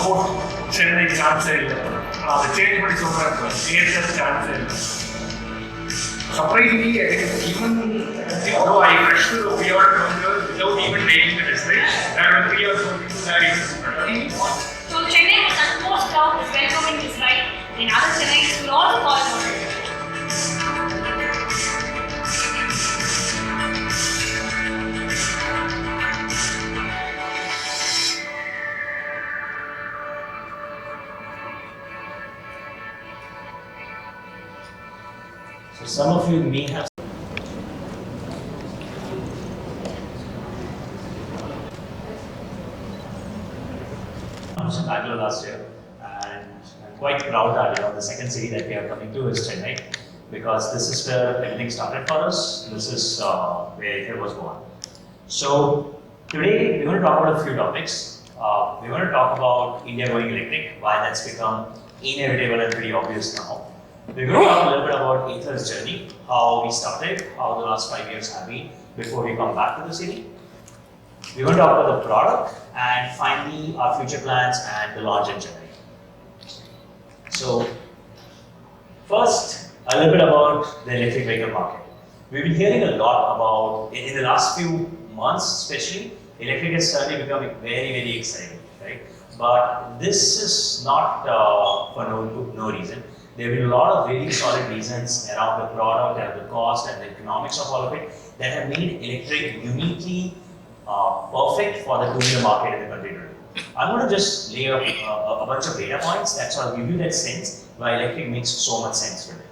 support Chennai chance the change what is over AHS chance. Surprisingly, even though I rushed to the PR without even taking the test, there were 3 or 4 people that So Chennai was utmost proud of welcoming this ride, and other Chennai will also call for it. So some of you may have in Bangalore last year, and I'm quite proud that the second city that we are coming to is Chennai, because this is where everything started for us. This is where Ather was born. So today we're going to talk about a few topics. We're going to talk about India going electric, why that's become inevitable and pretty obvious now. We're going to talk a little bit about Ather's journey, how we started, how the last 5 years have been before we come back to the city. We're going to talk about the product and finally our future plans and the launch in Chennai. So first, a little bit about the electric vehicle market. We've been hearing a lot about, in the last few months especially, electric has suddenly become very, very exciting, right? But this is not for no reason. There have been a lot of really solid reasons around the product and the cost and the economics of all of it that have made electric uniquely perfect for the two-wheeler market in the country today. I'm going to just lay a bunch of data points that sort of give you that sense why electric makes so much sense today.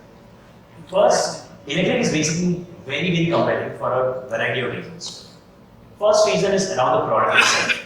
First, electric is basically very, very compelling for a variety of reasons. First reason is around the product itself.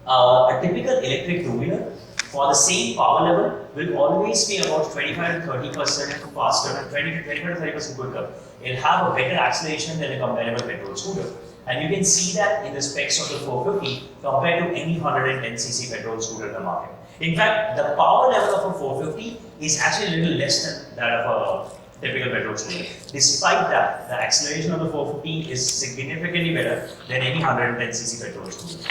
A typical electric two-wheeler for the same power level will always be about 25 to 30% faster, 20 to 25 to 30% quicker. It'll have a better acceleration than a comparable petrol scooter. And you can see that in the specs of the 450 compared to any 110cc petrol scooter in the market. In fact, the power level of a 450 is actually a little less than that of a typical petrol scooter. Despite that, the acceleration of the 450 is significantly better than any 110cc petrol scooter.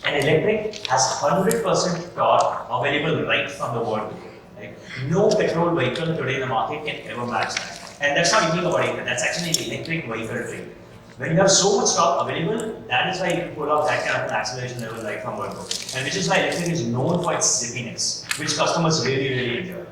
An electric has 100% torque available right from the word go. Right? No petrol vehicle today in the market can ever match that. And that's not unique about Ather, that's actually the electric vehicle trade. When you have so much torque available, that is why you can pull off that kind of an acceleration level right from word go. And which is why electric is known for its zippiness, which customers really, really enjoy.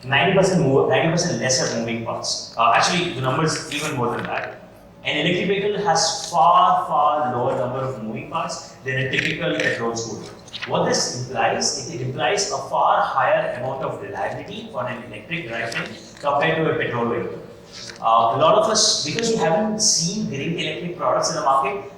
90% lesser moving parts. Actually, the number is even more than that. An electric vehicle has far, far lower number of moving parts than a typical petrol scooter. What this implies, it implies a far higher amount of reliability for an electric drivetrain compared to a petrol vehicle. A lot of us, because we haven't seen great electric products in the market,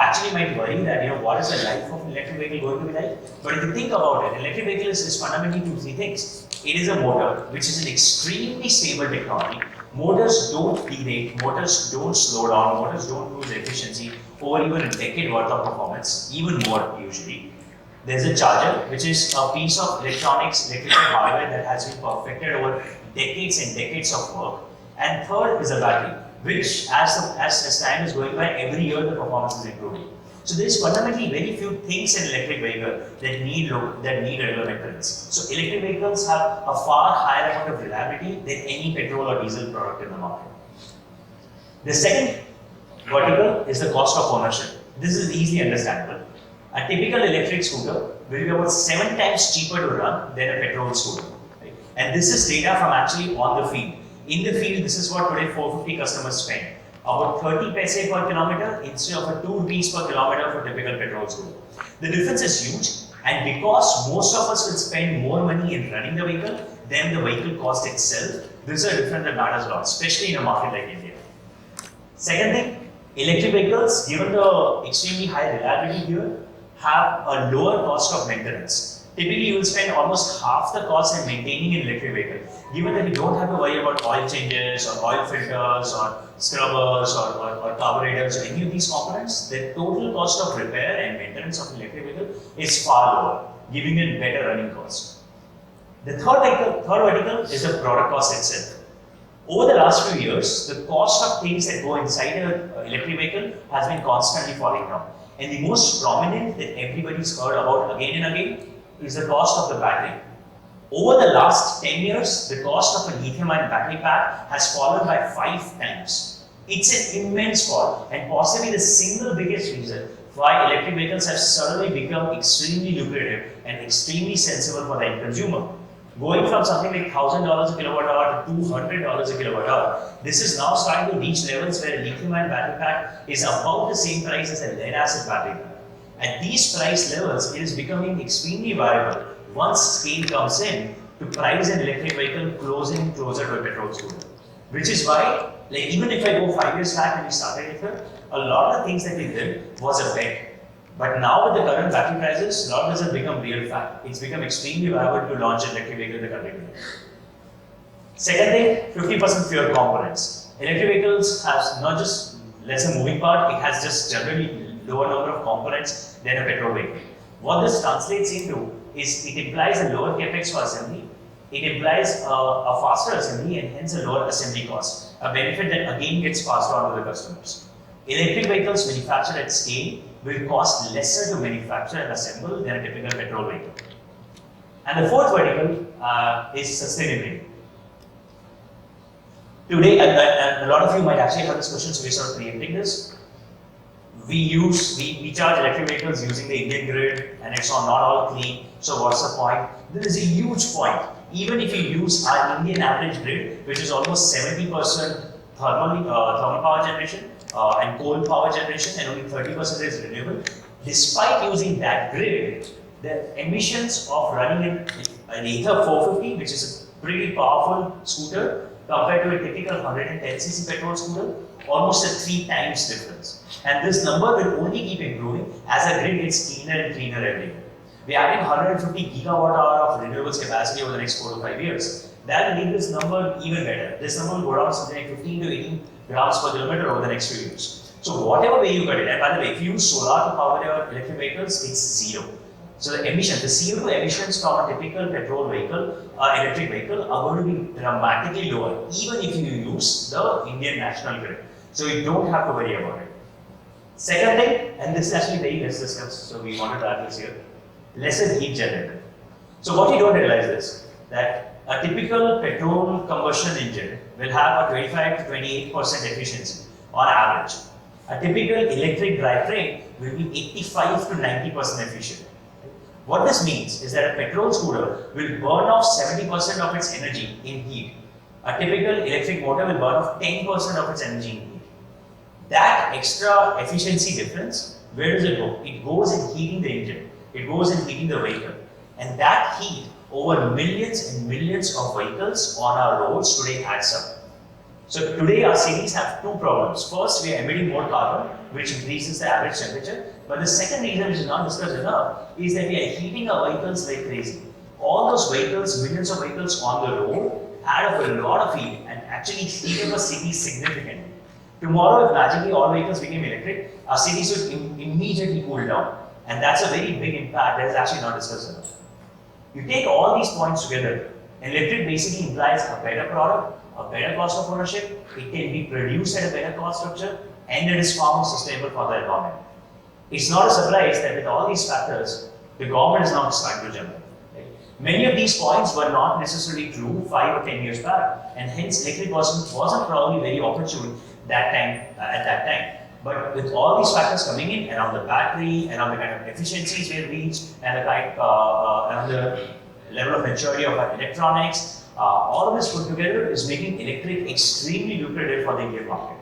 actually might worry that what is the life of an electric vehicle going to be like. But if you think about it, an electric vehicle is fundamentally 2-3 things. It is a motor, which is an extremely stable technology. Motors don't derate, motors don't slow down, motors don't lose efficiency over even a decade worth of performance, even more usually. There's a charger, which is a piece of electronics, electrical hardware that has been perfected over decades and decades of work. And third is a battery, which as time is going by, every year the performance is improving. So there is fundamentally very few things in electric vehicle that need regular maintenance. So electric vehicles have a far higher amount of reliability than any petrol or diesel product in the market. The second vertical is the cost of ownership. This is easily understandable. A typical electric scooter will be about 7 times cheaper to run than a petrol scooter. Right? And this is data from actually on the field. In the field, this is what today 450 customers spend. About 30 paise per kilometer instead of a 2 rupees per kilometer for typical petrol scooter. The difference is huge, and because most of us will spend more money in running the vehicle than the vehicle cost itself, this is a difference that matters a lot, especially in a market like India. Second thing, electric vehicles, given the extremely high reliability here, have a lower cost of maintenance. Typically, you will spend almost half the cost in maintaining an electric vehicle. Given that you don't have to worry about oil changes or oil filters or scrubbers or carburetors or any of these components, the total cost of repair and maintenance of an electric vehicle is far lower, giving it better running cost. The third vertical is the product cost itself. Over the last few years, the cost of things that go inside an electric vehicle has been constantly falling down. And the most prominent that everybody's heard about again and again is the cost of the battery. Over the last 10 years, the cost of a lithium-ion battery pack has fallen by 5 times. It's an immense fall, and possibly the single biggest reason why electric vehicles have suddenly become extremely lucrative and extremely sensible for the end consumer. Going from something like $1,000 a kilowatt hour to $200 a kilowatt hour, this is now starting to reach levels where a lithium-ion battery pack is about the same price as a lead-acid battery pack. At these price levels, it is becoming extremely viable once scale comes in to price an electric vehicle closer to a petrol scooter. Which is why, like, even if I go 5 years back when we started it, a lot of things that we did was a bet. But now with the current battery prices, a lot of this has become real fact. It's become extremely viable to launch an electric vehicle in the country. Second thing, 50% fewer components. Electric vehicles have not just lesser moving part, it has just generally lower number of components than a petrol vehicle. What this translates into is it implies a lower capex for assembly, it implies a faster assembly and hence a lower assembly cost, a benefit that again gets passed on to the customers. Electric vehicles manufactured at scale will cost lesser to manufacture and assemble than a typical petrol vehicle. And the fourth vertical is sustainability. Today, and a lot of you might actually have this question, so we're sort of preempting this. We charge electric vehicles using the Indian grid, and it's not all clean. So what's the point? There is a huge point. Even if you use our Indian average grid, which is almost 70% thermal power generation and coal power generation, and only 30% is renewable. Despite using that grid, the emissions of running an Ather 450, which is a pretty powerful scooter, compared to a typical 110cc petrol scooter, almost a 3 times difference. And this number will only keep improving as the grid gets cleaner and cleaner every year. We are adding 150 gigawatt hour of renewables capacity over the next 4 to 5 years. That will make this number even better. This number will go down something like 15 to 18 grams per kilometer over the next few years. So whatever way you cut it, and by the way, if you use solar to power your electric vehicles, it's zero. So the emissions, the CO2 emissions from a typical petrol vehicle, electric vehicle are going to be dramatically lower, even if you use the Indian national grid. So you don't have to worry about it. Second thing, and this is actually very less discussed, so we wanted to add this here, lesser heat generated. So what you don't realize is that a typical petrol combustion engine will have a 25 to 28% efficiency on average. A typical electric drivetrain will be 85 to 90% efficient. What this means is that a petrol scooter will burn off 70% of its energy in heat. A typical electric motor will burn off 10% of its energy in heat. That extra efficiency difference, where does it go? It goes in heating the engine. It goes in heating the vehicle. And that heat over millions and millions of vehicles on our roads today adds up. So today our cities have two problems. First, we are emitting more carbon, which increases the average temperature. But the second reason, which is not discussed enough, is that we are heating our vehicles like crazy. All those vehicles, millions of vehicles on the road, add up a lot of heat and actually heat up a city significantly. Tomorrow, if magically all vehicles became electric, our cities would immediately cool down. And that's a very big impact that is actually not discussed enough. You take all these points together, electric basically implies a better product, a better cost of ownership, it can be produced at a better cost structure, and it is far more sustainable for the environment. It's not a surprise that with all these factors, the government is now starting to jump in. Right? Many of these points were not necessarily true 5 or 10 years back, and hence electric wasn't probably very opportune at that time. But with all these factors coming in around the battery, around the kind of efficiencies we have reached, and the around the level of maturity of our electronics, all of this put together is making electric extremely lucrative for the Indian market.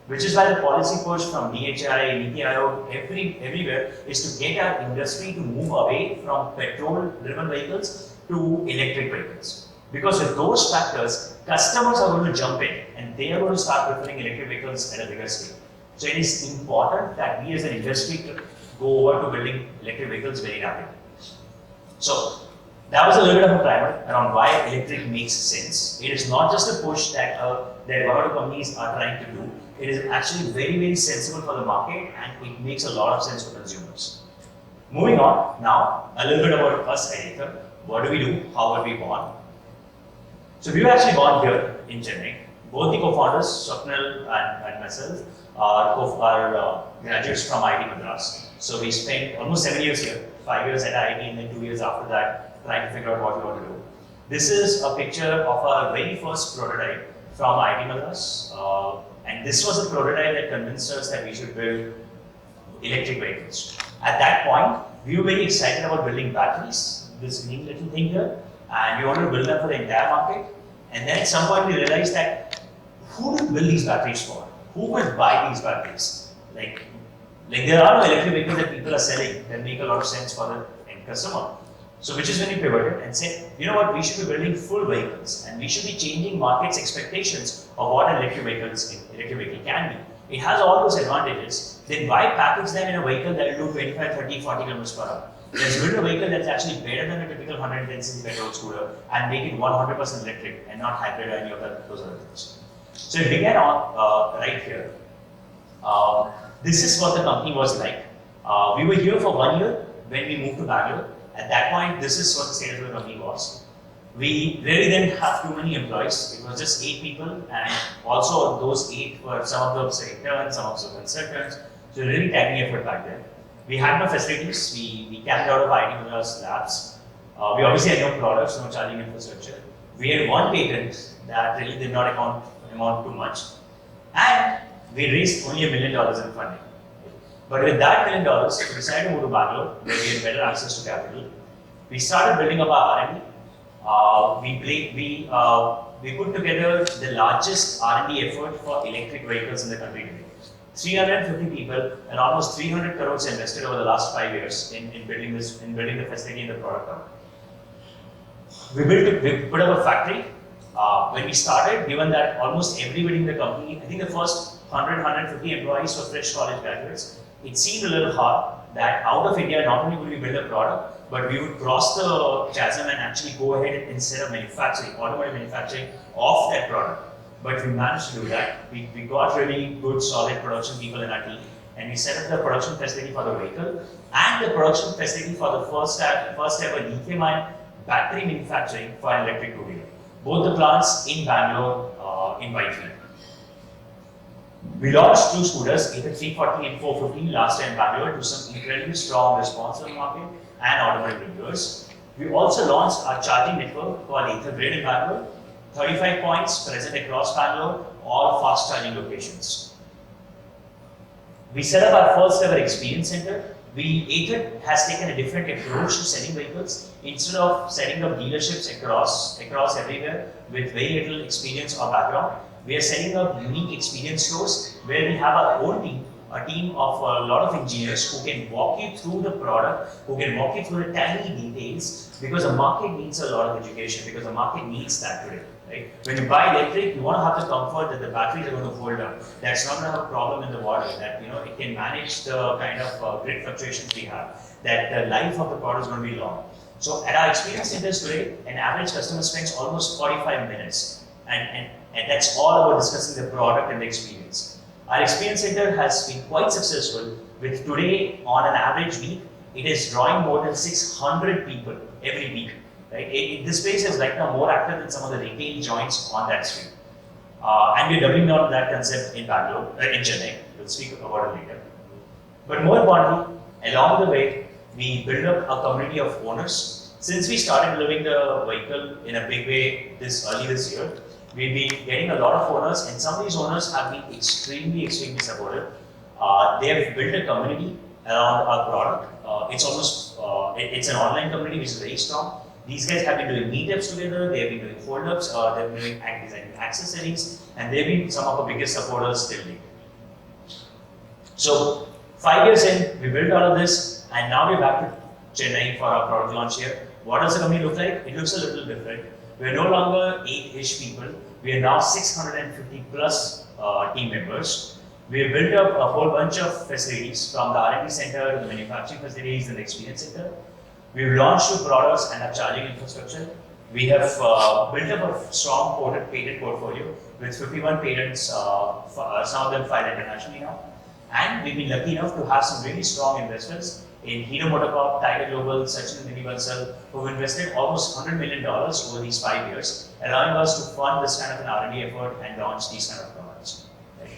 Which is why the policy push from DHI, NITI Aayog, everywhere is to get our industry to move away from petrol-driven vehicles to electric vehicles. Because with those factors, customers are going to jump in and they are going to start preferring electric vehicles at a bigger scale. So it is important that we as an industry go over to building electric vehicles very rapidly. So that was a little bit of a primer around why electric makes sense. It is not just a push that one or two companies are trying to do. It is actually very, very sensible for the market and it makes a lot of sense for consumers. Moving on now, a little bit about us at Ather. What do we do? How were we born? So we were actually born here in Chennai. Both the co-founders, Swapnil and myself, are graduates from IIT Madras. So we spent almost 7 years here, 5 years at IIT and then 2 years after that trying to figure out what we want to do. This is a picture of our very first prototype from IIT Madras. And this was a prototype that convinced us that we should build electric vehicles. At that point, we were very excited about building batteries, this neat little thing here, and we wanted to build them for the entire market. And then at some point we realized that who to build these batteries for? Who will buy these batteries? Like there are no electric vehicles that people are selling that make a lot of sense for the end customer. So which is when we pivoted and said, you know what, we should be building full vehicles and we should be changing market's expectations of what an electric vehicle can be. It has all those advantages. Then why package them in a vehicle that will do 25, 30, 40 kilometers per hour? Let's build a vehicle that's actually better than a typical 110cc petrol scooter and make it 100% electric and not hybrid or any of those other things. So it began on right here. This is what the company was like. We were here for 1 year when we moved to Bangalore. At that point, this is what the status of the company was. We really didn't have too many employees. It was just 8 people, and also those 8 were some of them interns, some of them consultants. So really tiny effort back then. We had no facilities. We carried out of IIT Madras labs. We obviously had no products, no charging infrastructure. We had one patent that really did not amount to much, and we raised only $1 million in funding. But with that $1 million, we decided to move to Bangalore, where we had better access to capital. We started building up our R&D. We put together the largest R&D effort for electric vehicles in the country today. 350 people and almost 300 crores invested over the last 5 years in building the facility and the product out. We put up a factory. When we started, given that almost everybody in the company, I think the first 150 employees were fresh college graduates, it seemed a little hard that out of India, not only would we build a product, but we would cross the chasm and actually go ahead instead of manufacturing, automotive manufacturing of that product. But we managed to do that. We got really good, solid production people in our team, and we set up the production facility for the vehicle and the production facility for the first ever lithium-ion battery manufacturing for an electric two-wheeler. Both the plants in Bangalore, in Whitefield. We launched 2 scooters, Ather 340 and 450 last year in Bangalore, to some incredibly strong response from the market and automotive reviewers. We also launched our charging network called Ather Grid in Bangalore. 35 points present across Bangalore, all fast charging locations. We set up our first ever experience center. Ather has taken a different approach to selling vehicles. Instead of setting up dealerships across everywhere with very little experience or background, we are setting up unique experience stores where we have our own team, a team of a lot of engineers who can walk you through the product, who can walk you through the tiny details, because the market needs a lot of education, because the market needs that today. Right? When you buy electric, you want to have the comfort that the batteries are going to hold up. That's not going to have a problem in the water. That it can manage the kind of grid fluctuations we have. That the life of the product is going to be long. So at our experience centers today, an average customer spends almost 45 minutes, and that's all about discussing the product and the experience. Our experience center has been quite successful. With today, on an average week, it is drawing more than 600 people every week. Right? This place is right now more active than some of the retail joints on that street. And we're doubling down on that concept in Bangalore, in Chennai. We'll speak about it later. But more importantly, along the way, we build up a community of owners. Since we started delivering the vehicle in a big way early this year, we've been getting a lot of owners, and some of these owners have been extremely supportive. They have built a community around our product. It's an online community which is very strong. These guys have been doing meetups together, they have been doing hold-ups, they've been doing designing accessories, and they've been some of our biggest supporters till date. So 5 years in, we built all of this, and now we're back to Chennai for our product launch here. What does the company look like? It looks a little different. We're no longer 8-ish people. We are now 650 plus team members. We have built up a whole bunch of facilities, from the R&D center to the manufacturing facilities and the experience center. We've launched 2 products and our charging infrastructure. We have built up a strong patent portfolio with 51 patents, some of them filed internationally now. And we've been lucky enough to have some really strong investors in Hero MotoCorp, Tiger Global, Sachin and Bansal, who have invested almost $100 million over these 5 years, allowing us to fund this kind of an R&D effort and launch these kind of products. Right?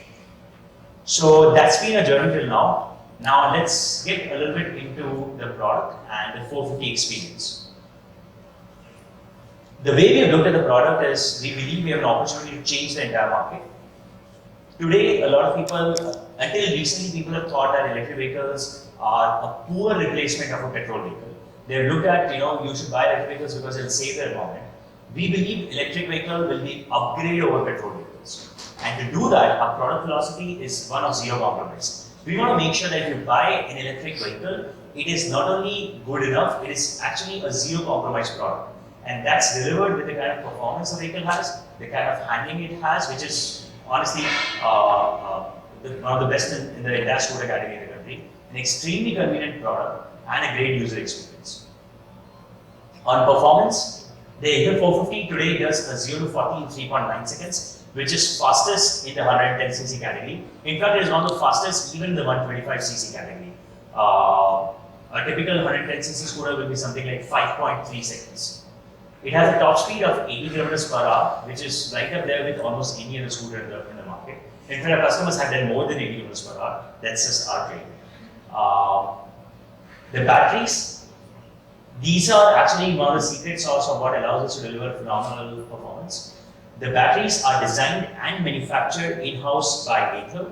So that's been a journey till now. Now let's get a little bit into the product and the 450 experience. The way we have looked at the product is we believe we have an opportunity to change the entire market. Today, a lot of people, until recently, people have thought that electric vehicles are a poor replacement of a petrol vehicle. They look at, you should buy electric vehicles because it will save the environment. We believe electric vehicle will be upgrade over petrol vehicles. And to do that, our product philosophy is one of zero compromise. We want to make sure that if you buy an electric vehicle, it is not only good enough, it is actually a zero compromise product. And that's delivered with the kind of performance the vehicle has, the kind of handling it has, which is honestly one of the best in the entire scooter category in the country. An extremely convenient product and a great user experience. On performance, the Ather 450 today does a 0 to 40 in 3.9 seconds, which is fastest in the 110cc category. In fact, it is one of the fastest even in the 125cc category. A typical 110cc scooter will be something like 5.3 seconds. It has a top speed of 80 kilometers per hour, which is right up there with almost any other scooter in the market. In fact, our customers have done more than 80 kilometers per hour. That's just our claim. The batteries, these are actually one of the secret sauce of what allows us to deliver phenomenal performance. The batteries are designed and manufactured in-house by Ather,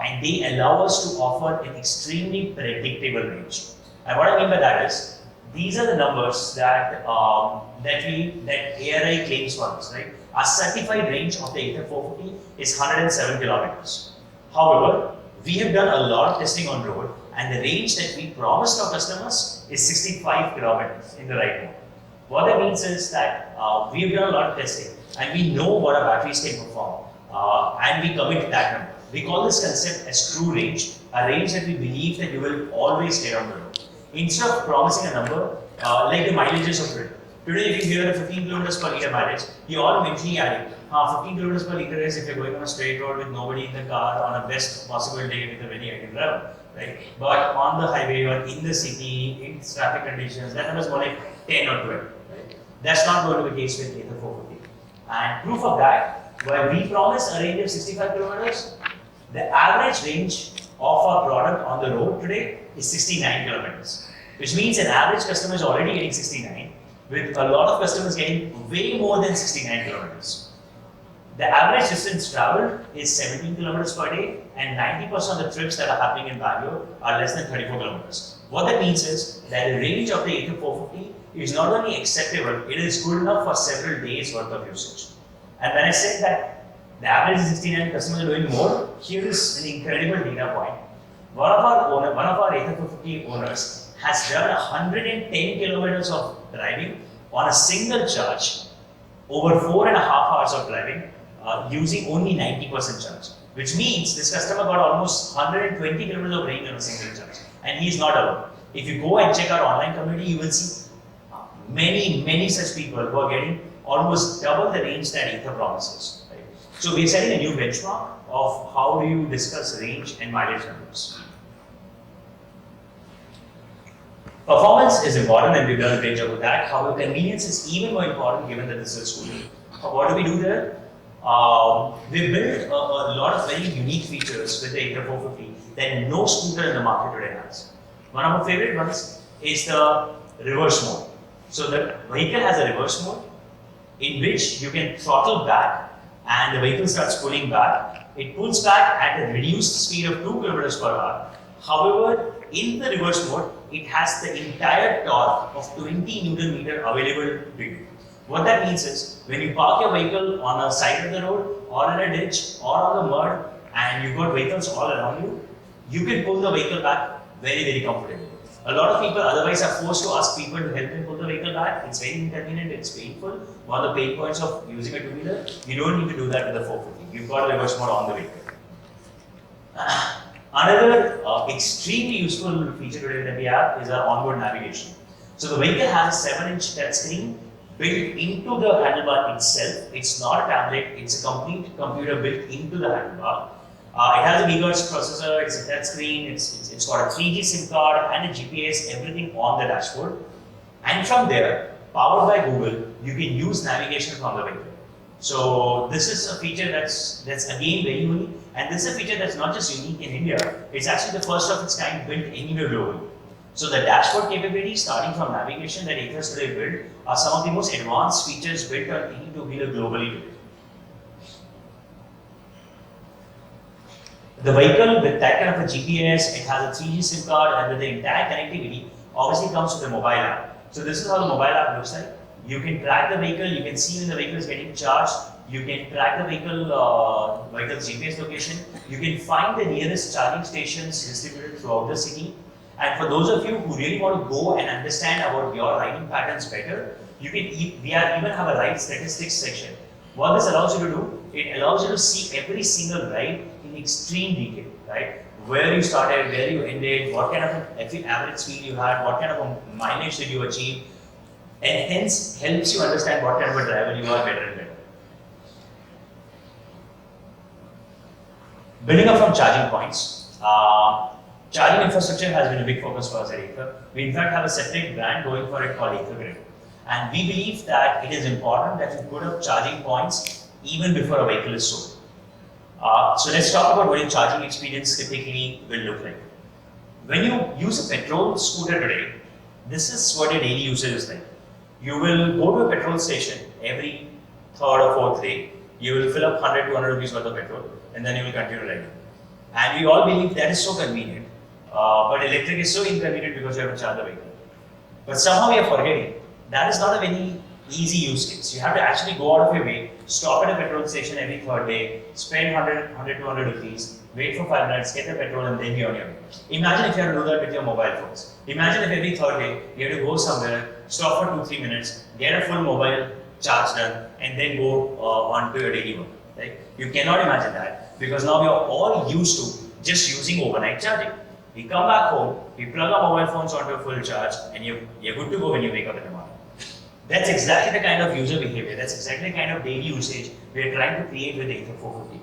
and they allow us to offer an extremely predictable range. And what I mean by that is, these are the numbers that ARI claims for us, right? Our certified range of the Ather 450 is 107 kilometers. However, we have done a lot of testing on road, and the range that we promised our customers is 65 kilometers in the right mode. What that means is that we have done a lot of testing, and we know what our batteries can perform, and we commit to that number. We call this concept as true range, a range that we believe that you will always get on the road. Instead of promising a number, like the mileages of it. Today, if you hear a 15 kilometers per liter mileage, you all mentally add 15 kilometers per liter is if you're going on a straight road with nobody in the car on a best possible day with a very ideal driver, right? But on the highway or in the city, in traffic conditions, that number is more like 10 or 12, right? That's not going to be the case with Ather 450. And proof of that, while we promise a range of 65 kilometers, the average range of our product on the road today is 69 kilometers, which means an average customer is already getting 69, with a lot of customers getting way more than 69 kilometers. The average distance traveled is 17 kilometers per day, and 90% of the trips that are happening in Bangalore are less than 34 kilometers. What that means is that the range of the Ather 450 is not only acceptable, it is good enough for several days worth of usage. And when I said that the average is 69, customers are doing more, here is an incredible data point. One of our Ather 450 owners has done 110 kilometers of driving on a single charge over 4.5 hours of driving using only 90% charge, which means this customer got almost 120 kilometers of range on a single charge, and he is not alone. If you go and check our online community, you will see many such people who are getting almost double the range that Ather promises. Right? So we are setting a new benchmark of how do you discuss range and mileage numbers. Performance is important, and we've done a great job with that. However, convenience is even more important given that this is a scooter. What do we do there? We built a lot of very unique features with the Ather 450 that no scooter in the market today has. One of our favorite ones is the reverse mode. So the vehicle has a reverse mode in which you can throttle back and the vehicle starts pulling back. It pulls back at a reduced speed of 2 kilometers per hour. However, in the reverse mode, it has the entire torque of 20 Newton meter available to you. What that means is, when you park your vehicle on a side of the road, or in a ditch, or on the mud, and you've got vehicles all around you, you can pull the vehicle back very comfortably. A lot of people otherwise are forced to ask people to help them pull the vehicle back. It's very inconvenient, it's painful. One of the pain points of using a two-wheeler, you don't need to do that with the 450. You've got a reverse mode on the vehicle. Another extremely useful feature today that we have is our onboard navigation. So the vehicle has a 7-inch touchscreen built into the handlebar itself. It's not a tablet, it's a complete computer built into the handlebar. It has a gigahertz processor, it's a touchscreen, it's got a 3G SIM card and a GPS, everything on the dashboard. And from there, powered by Google, you can use navigation from the vehicle. So this is a feature that's again very unique, and this is a feature that's not just unique in India, it's actually the first of its kind built anywhere globally. So the dashboard capabilities starting from navigation that Ather today built are some of the most advanced features built on any two-wheeler globally today. The vehicle with that kind of a GPS, it has a 3G SIM card, and with the entire connectivity obviously comes with a mobile app. So this is how the mobile app looks like. You can track the vehicle, you can see when the vehicle is getting charged, you can track the vehicle's GPS location, you can find the nearest charging stations distributed throughout the city. And for those of you who really want to go and understand about your riding patterns better, we even have a ride statistics section. What this allows you to do, it allows you to see every single ride in extreme detail, right? Where you started, where you ended, what kind of an average speed you had, what kind of a mileage did you achieve, and hence helps you understand what kind of a driver you are better and better. Building up from charging points, charging infrastructure has been a big focus for us at Ather. We in fact have a separate brand going for it called Ather Grid. And we believe that it is important that you put up charging points even before a vehicle is sold. So let's talk about what your charging experience typically will look like. When you use a petrol scooter today, this is what your daily usage is like. You will go to a petrol station every third or fourth day. You will fill up 100, 200 rupees worth of petrol, and then you will continue riding. And we all believe that is so convenient. But electric is so inconvenient because you have to charge the vehicle. But somehow we are forgetting that is not a very easy use case. You have to actually go out of your way, stop at a petrol station every third day, spend 100, 200 rupees, wait for 5 minutes, get the petrol, and then be on your way. Imagine if you have to do that with your mobile phones. Imagine if every third day you have to go somewhere, stop for 2-3 minutes, get a full mobile charge done, and then go on to your daily work. Right? You cannot imagine that because now we are all used to just using overnight charging. We come back home, we plug our mobile phones onto a full charge, and you're good to go when you wake up in the morning. That's exactly the kind of user behavior, that's exactly the kind of daily usage we are trying to create with Ather 450.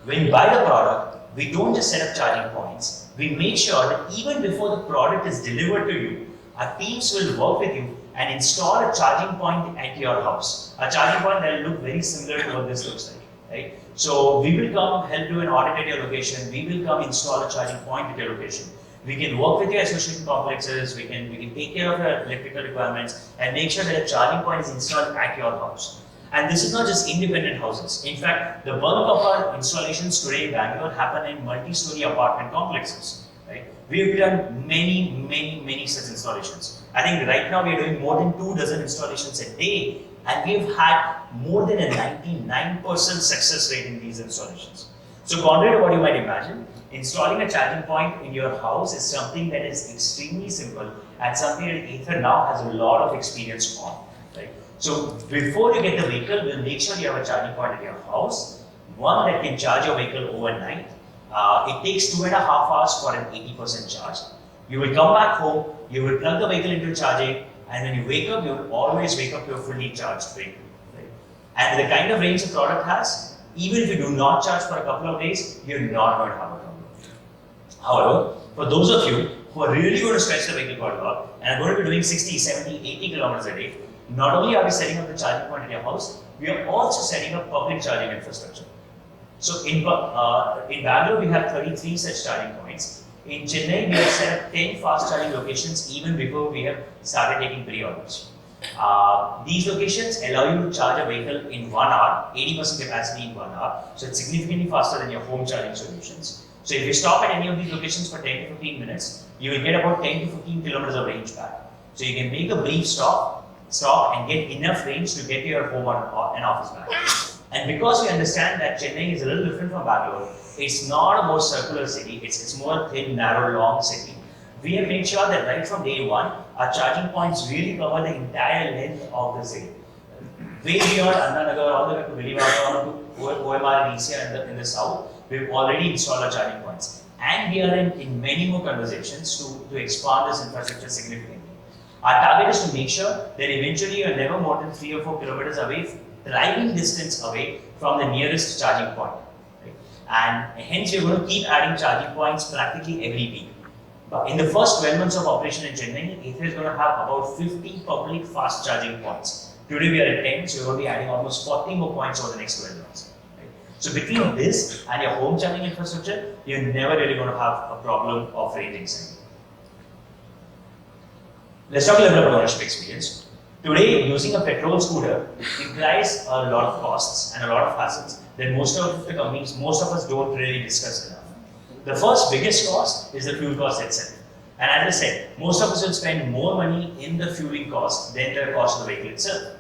When you buy the product, we don't just set up charging points, we make sure that even before the product is delivered to you, our teams will work with you and install a charging point at your house. A charging point that will look very similar to what this looks like. Right? So we will come help do an audit at your location, we will come install a charging point at your location. We can work with your association complexes, we can take care of your electrical requirements and make sure that a charging point is installed at your house. And this is not just independent houses. In fact, the bulk of our installations today in Bangalore happen in multi-story apartment complexes. Right? We've done many such installations. I think right now we are doing more than 24 installations a day, and we've had more than a 99% success rate in these installations. So contrary to what you might imagine, installing a charging point in your house is something that is extremely simple and something that Ather now has a lot of experience on. Right? So before you get the vehicle, we'll make sure you have a charging point at your house, one that can charge your vehicle overnight. It takes 2.5 hours for an 80% charge. You will come back home, you will plug the vehicle into charging, and when you wake up, you will always wake up to a fully charged vehicle. Right? And the kind of range the product has, even if you do not charge for a couple of days, you're not going to have a problem. However, for those of you who are really going to stretch the vehicle quite a lot and are going to be doing 60, 70, 80 kilometers a day, not only are we setting up the charging point at your house, we are also setting up public charging infrastructure. So in Bangalore, we have 33 such charging points. In Chennai, we have set up 10 fast charging locations even before we have started taking pre-orders. These locations allow you to charge a vehicle in 1 hour, 80% capacity in 1 hour. So it's significantly faster than your home charging solutions. So if you stop at any of these locations for 10 to 15 minutes, you will get about 10 to 15 kilometers of range back. So you can make a brief stop and get enough range to get to your home and office back. And because we understand that Chennai is a little different from Bangalore, it's not a more circular city, it's more thin, narrow, long city. We have made sure that right from day one, our charging points really cover the entire length of the city. Way beyond Annanagar, all the way to Vilivaram, to OMR and ECR in the south, we've already installed our charging points. And we are in many more conversations to expand this infrastructure significantly. Our target is to make sure that eventually you are never more than 3 or 4 kilometers away, driving distance away from the nearest charging point. Right? and hence we're going to keep adding charging points practically every week. But in the first 12 months of operation in Chennai, Ather is going to have about 50 public fast charging points. Today we are at 10, so we're going to be adding almost 40 more points over the next 12 months. Right? So between this and your home charging infrastructure, you're never really going to have a problem of range anxiety. Let's talk a little bit about ownership experience. Today, using a petrol scooter implies a lot of costs and a lot of hassles that most of the companies, most of us don't really discuss enough. The first biggest cost is the fuel cost itself. And as I said, most of us will spend more money in the fueling cost than the cost of the vehicle itself.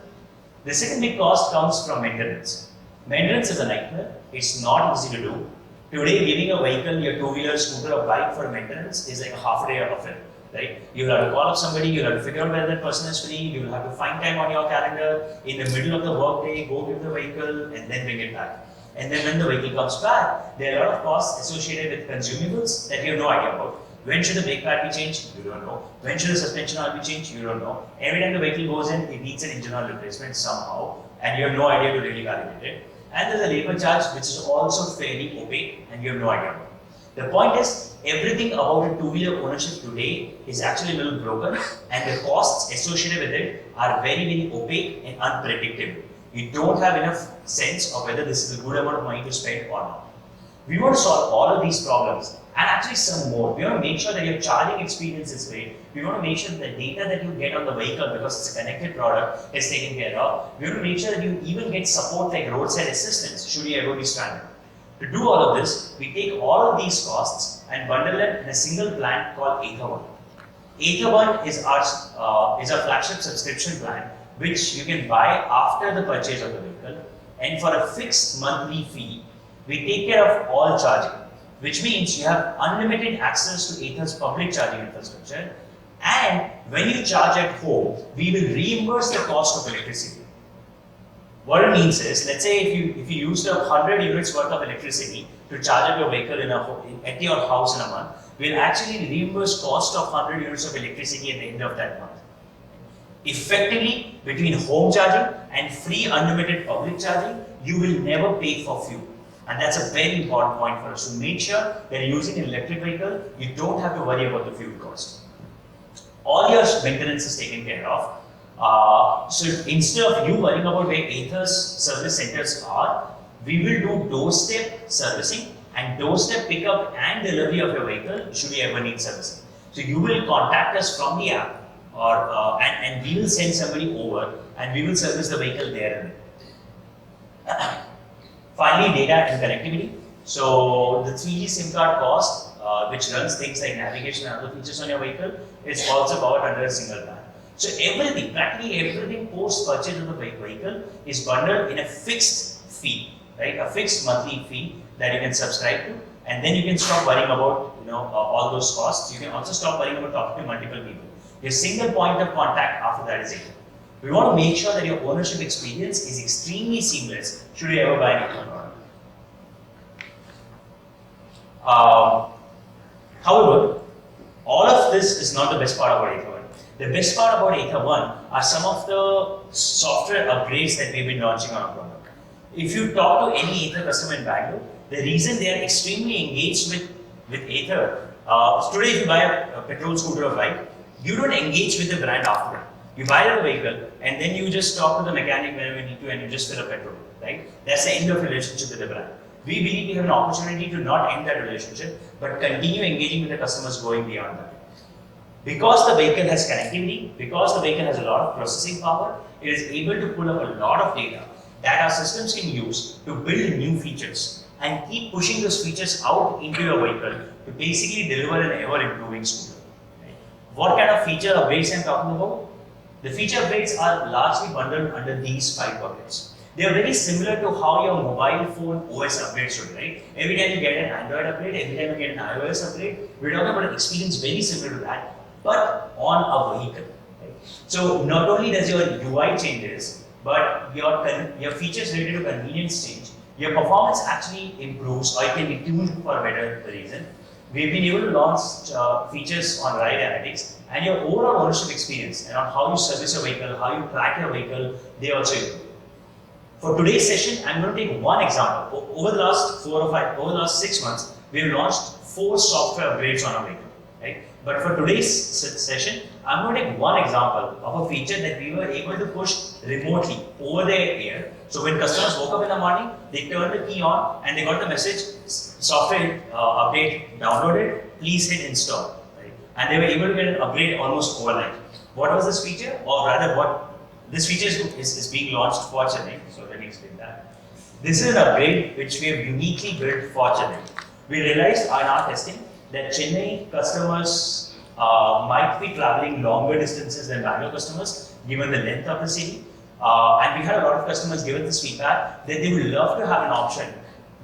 The second big cost comes from maintenance. Maintenance is a nightmare. It's not easy to do. Today, giving a vehicle, your two-wheeler, scooter, or bike for maintenance is like a half a day of it. Right? You'll have to call up somebody, you'll have to figure out whether that person is free, you'll have to find time on your calendar, in the middle of the workday, go give the vehicle, and then bring it back. And then when the vehicle comes back, there are a lot of costs associated with consumables that you have no idea about. When should the brake pad be changed? You don't know. When should the suspension oil be changed? You don't know. Every time the vehicle goes in, it needs an engine oil replacement somehow, and you have no idea to really validate it. And there's a labor charge, which is also fairly opaque, and you have no idea about it. The point is, everything about a two-wheeler ownership today is actually a little broken, and the costs associated with it are very, very opaque and unpredictable. You don't have enough sense of whether this is a good amount of money to spend or not. We want to solve all of these problems, and actually some more. We want to make sure that your charging experience is great. We want to make sure that the data that you get on the vehicle, because it's a connected product, is taken care of. We want to make sure that you even get support like roadside assistance, should you ever be stranded. To do all of this, we take all of these costs and bundle them in a single plan called Ather One. Ather One is our flagship subscription plan, which you can buy after the purchase of the vehicle, and for a fixed monthly fee, we take care of all charging, which means you have unlimited access to Ather's public charging infrastructure, and when you charge at home, we will reimburse the cost of electricity. What it means is, let's say if you used 100 units worth of electricity to charge up your vehicle at your house in a month, we'll actually reimburse cost of 100 units of electricity at the end of that month. Effectively, between home charging and free unlimited public charging, you will never pay for fuel. And that's a very important point for us to make sure that you're using an electric vehicle, you don't have to worry about the fuel cost. All your maintenance is taken care of. So instead of you worrying about where Ather's service centers are, we will do doorstep servicing and doorstep pickup and delivery of your vehicle should you ever need servicing. So you will contact us from the app, and we will send somebody over and we will service the vehicle there. Finally, data and connectivity. So the 3G SIM card cost, which runs things like navigation and other features on your vehicle, is also covered under a single plan. So everything, practically everything post-purchase of the vehicle is bundled in a fixed fee, right? A fixed monthly fee that you can subscribe to, and then you can stop worrying about all those costs. You can also stop worrying about talking to multiple people. Your single point of contact after that is Ather. We want to make sure that your ownership experience is extremely seamless should you ever buy an Ather product. However, all of this is not the best part about Ather. The best part about Ather One are some of the software upgrades that we've been launching on our product. If you talk to any Ather customer in Bangalore, the reason they are extremely engaged with Ather, today if you buy a petrol scooter or bike, you don't engage with the brand after that. You buy the vehicle and then you just talk to the mechanic whenever you need to and you just fill a petrol, right? That's the end of relationship with the brand. We believe we have an opportunity to not end that relationship, but continue engaging with the customers going beyond that. Because the vehicle has connectivity, because the vehicle has a lot of processing power, it is able to pull up a lot of data that our systems can use to build new features and keep pushing those features out into your vehicle to basically deliver an ever-improving scooter. Right? What kind of feature upgrades I'm talking about? The feature upgrades are largely bundled under these 5 buckets. They are very similar to how your mobile phone OS upgrades should, right? Every time you get an Android upgrade, every time you get an iOS upgrade, we're talking about an experience very similar to that, but on a vehicle. Right? So not only does your UI changes, but your features related to convenience change. Your performance actually improves, or it can be tuned for a better reason. We've been able to launch features on ride analytics, and your overall ownership experience and on how you service your vehicle, how you track your vehicle, they also improve. For today's session, I'm going to take one example. Over the last 6 months, we've launched 4 software upgrades on our vehicle, right? But for today's session, I'm going to take one example of a feature that we were able to push remotely over the air. So when customers woke up in the morning, they turned the key on and they got the message, software update downloaded, please hit install, right? And they were able to get an upgrade almost overnight. What was this feature? Or rather, what this feature is being launched for Chennai. So let me explain that. This is an upgrade which we have uniquely built for Chennai. We realized in our testing that Chennai customers might be traveling longer distances than Bangalore customers, given the length of the city. And we had a lot of customers give us this feedback that they would love to have an option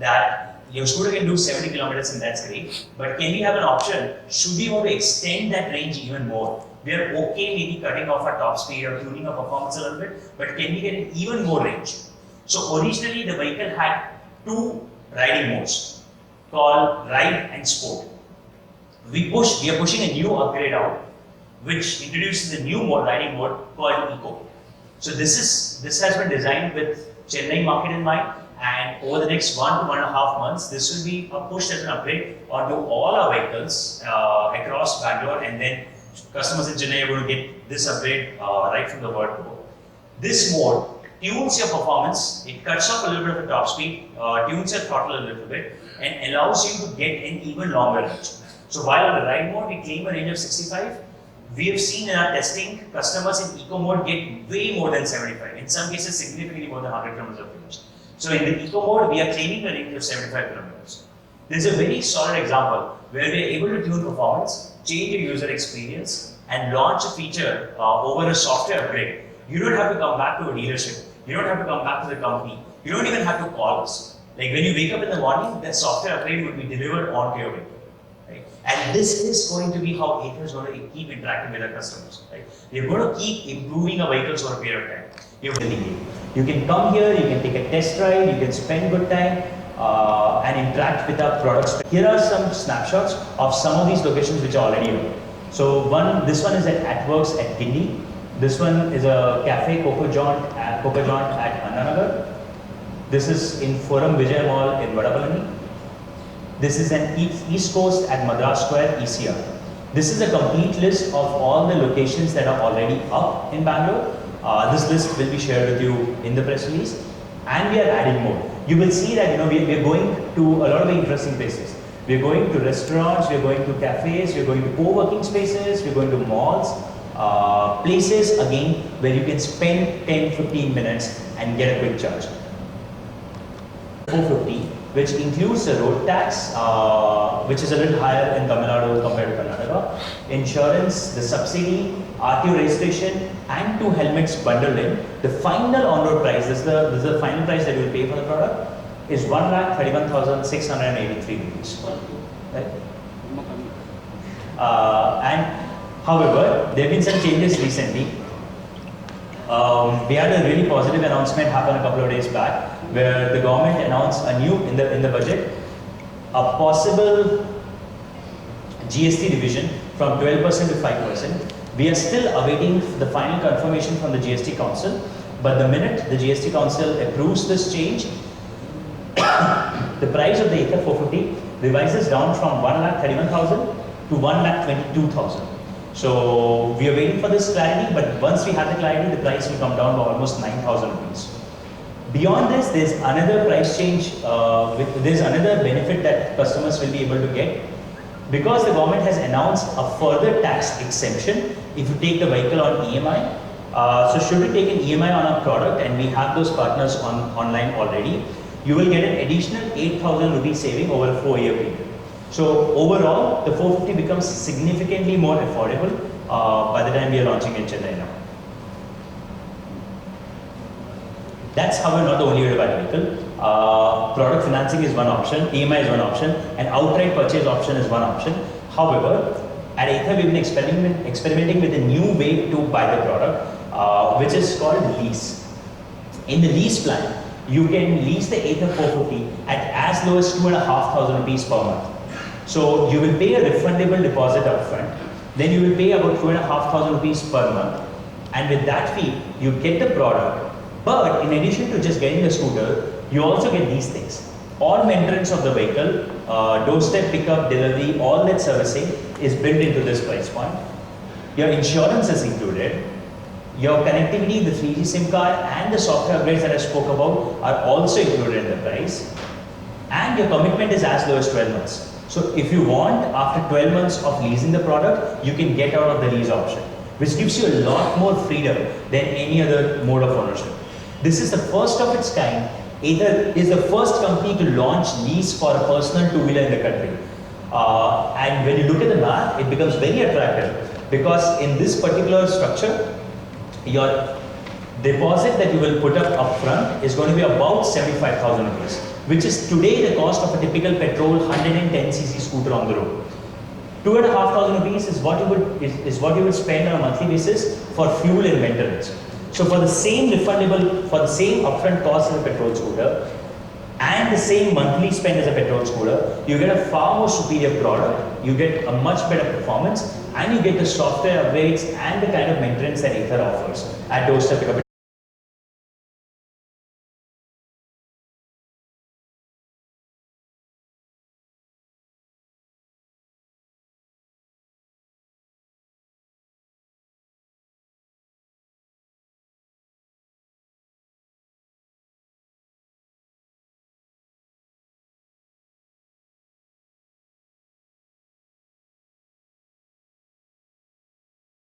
that your scooter can do 70 kilometers and that's great, but can we have an option, should we want to extend that range even more? We are okay maybe cutting off our top speed or tuning our performance a little bit, but can we get an even more range? So originally the vehicle had 2 riding modes called Ride and Sport. We are pushing a new upgrade out which introduces a new riding mode called Eco. So this has been designed with Chennai market in mind, and over the next 1 to 1.5 months, this will be pushed as an upgrade onto all our vehicles across Bangalore, and then customers in Chennai are going to get this upgrade right from the word go. This mode tunes your performance, it cuts off a little bit of the top speed, tunes your throttle a little bit, and allows you to get an even longer range. So while on the ride mode, we claim a range of 65, we have seen in our testing, customers in eco mode get way more than 75, in some cases significantly more than 100 kilometers of range. So in the eco mode, we are claiming a range of 75 kilometers. This is a very solid example where we are able to tune performance, change your user experience, and launch a feature over a software upgrade. You don't have to come back to a dealership. You don't have to come back to the company. You don't even have to call us. Like when you wake up in the morning, that software upgrade will be delivered onto your vehicle. Right? And this is going to be how Ather is going to keep interacting with our customers. Right? We're going to keep improving our vehicles over a period of time. You can come here, you can take a test ride, you can spend good time and interact with our products. Here are some snapshots of some of these locations which are already open. So this one is at AtWorks at Gindi. This one is a cafe Coco Jaunt at Annanagar. This is in Forum Vijay Mall in Vadapalani. This is an East Coast at Madras Square, ECR. This is a complete list of all the locations that are already up in Bangalore. This list will be shared with you in the press release, and we are adding more. You will see that we are going to a lot of interesting places. We are going to restaurants, we are going to cafes, we are going to co-working spaces, we are going to malls, places again where you can spend 10-15 minutes and get a quick charge. 450, which includes the road tax, which is a little higher in Tamil Nadu compared to Karnataka, insurance, the subsidy, RTO registration, and 2 helmets bundled in. The final on-road price, this is the final price that you will pay for the product, is 1,31,683 rupees. Right? And however, there have been some changes recently. We had a really positive announcement happen a couple of days back, where the government announced a new in the budget a possible GST division from 12% to 5%. We are still awaiting the final confirmation from the GST Council, but the minute the GST Council approves this change, the price of the Ather 450 revises down from 1,31,000 to 1,22,000. So we are waiting for this clarity, but once we have the clarity, the price will come down to almost 9,000 rupees. Beyond this, there's another price change, there's another benefit that customers will be able to get. Because the government has announced a further tax exemption if you take the vehicle on EMI. So should you take an EMI on a product, and we have those partners online already, you will get an additional 8,000 rupees saving over a 4-year period. So overall, the 450 becomes significantly more affordable by the time we are launching in Chennai now. That's how we're not the only way to buy a vehicle. Product financing is one option, EMI is one option, and outright purchase option is one option. However, at Ather we've been experimenting with a new way to buy the product, which is called lease. In the lease plan, you can lease the Ather 450 at as low as 2,500 rupees per month. So you will pay a refundable deposit upfront, then you will pay about 2,500 rupees per month, and with that fee, you get the product, But in addition to just getting the scooter, you also get these things. All maintenance of the vehicle, doorstep pickup, delivery, all that servicing is built into this price point. Your insurance is included. Your connectivity, the 3G SIM card and the software upgrades that I spoke about are also included in the price. And your commitment is as low as 12 months. So if you want, after 12 months of leasing the product, you can get out of the lease option, which gives you a lot more freedom than any other mode of ownership. This is the first of its kind. Ather is the first company to launch lease for a personal two-wheeler in the country. And when you look at the math, it becomes very attractive because in this particular structure, your deposit that you will put up upfront is going to be about 75,000 rupees, which is today the cost of a typical petrol 110cc scooter on the road. 2,500 rupees is what you would spend on a monthly basis for fuel and maintenance. So for the same refundable, for the same upfront cost as a petrol scooter and the same monthly spend as a petrol scooter, you get a far more superior product, you get a much better performance, and you get the software upgrades and the kind of maintenance that Ather offers at doorstep pickup.